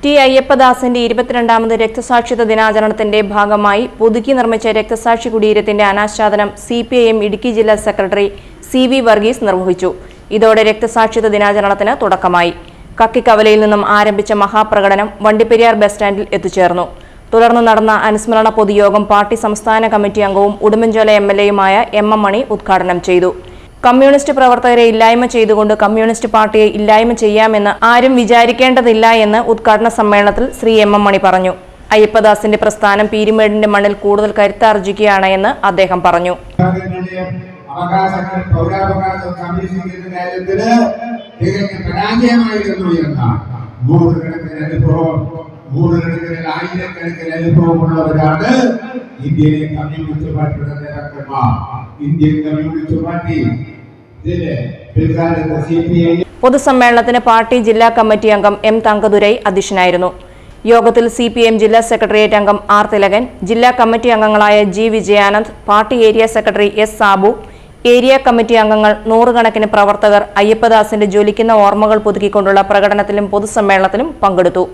T അയ്യപ്പദാസിന്റെ 22ാമത് രക്തസാക്ഷിത്വ ദിനാചരണത്തിന്റെ ഭാഗമായി പുതുക്കി നിർമ്മിച്ച രക്തസാക്ഷി കുടീരത്തിന്റെ അനാച്ഛാദനം CPIM ഇടുക്കി ജില്ലാ സെക്രട്ടറി CV വർഗീസ് നിർവഹിച്ചു. ഇതോടെ രക്തസാക്ഷിത്വ ദിനാചരണത്തിന് തുടക്കമായി. കക്കിക്കവലയിൽ നിന്നും ആരംഭിച്ച മഹാപ്രകടനം വണ്ടിപ്പെരിയാർ ബസ് സ്റ്റാൻഡിൽ എത്തിച്ചേർന്നു. തുടർന്ന് നടന്ന അനുസ്മരണ പൊതുയോഗം പാർട്ടി സംസ്ഥാന കമ്മിറ്റി അംഗവും ഉടുമ്പൻചോല MLAയുമായ MM മണി ഉദ്ഘാടനം ചെയ്തു. കമ്മ്യൂണിസ്റ്റ് പ്രവർത്തകരെ ഇല്ലായ്മ ചെയ്തുകൊണ്ട് കമ്മ്യൂണിസ്റ്റ് പാർട്ടിയെ ഇല്ലായ്മ ചെയ്യാമെന്ന് ആരും വിചാരിക്കേണ്ടതില്ല എന്ന് ഉദ്ഘാടന സമ്മേളനത്തിൽ ശ്രീ MM മണി പറഞ്ഞു. അയ്യപ്പദാസിന്റെ പ്രസ്ഥാനം പീരുമേടിന്റെ മണ്ണിൽ കൂടുതൽ കരുത്താർജിക്കുകയാണ് എന്ന് അദ്ദേഹം പറഞ്ഞു. ഇന്ത്യയിലെ കമ്മ്യൂണിസ്റ്റ് പാർട്ടിയുടെ നേതാക്കന്മാർ, ഇന്ത്യൻ കമ്മ്യൂണിസ്റ്റ് പാർട്ടി പൊതുസമ്മേളനത്തിന് പാർട്ടി ജില്ലാ കമ്മിറ്റി അംഗം M തങ്കദുരൈ അധ്യക്ഷനായിരുന്നു. യോഗത്തിൽ CPIM ജില്ലാ സെക്രട്ടേറിയറ്റ് അംഗം R തിലകൻ, ജില്ലാ കമ്മിറ്റി അംഗങ്ങളായ G Vijayanand, party area secretary S Sabu, area committee അംഗങ്ങൾ, നൂറുകണക്കിന് പ്രവർത്തകർ അയ്യപ്പദാസിന്റെ ജ്വലിക്കുന്ന ഓർമ്മകൾ പുതുക്കിക്കൊണ്ടുള്ള പ്രകടനത്തിലും പൊതുസമ്മേളനത്തിലും പങ്കെടുത്തു.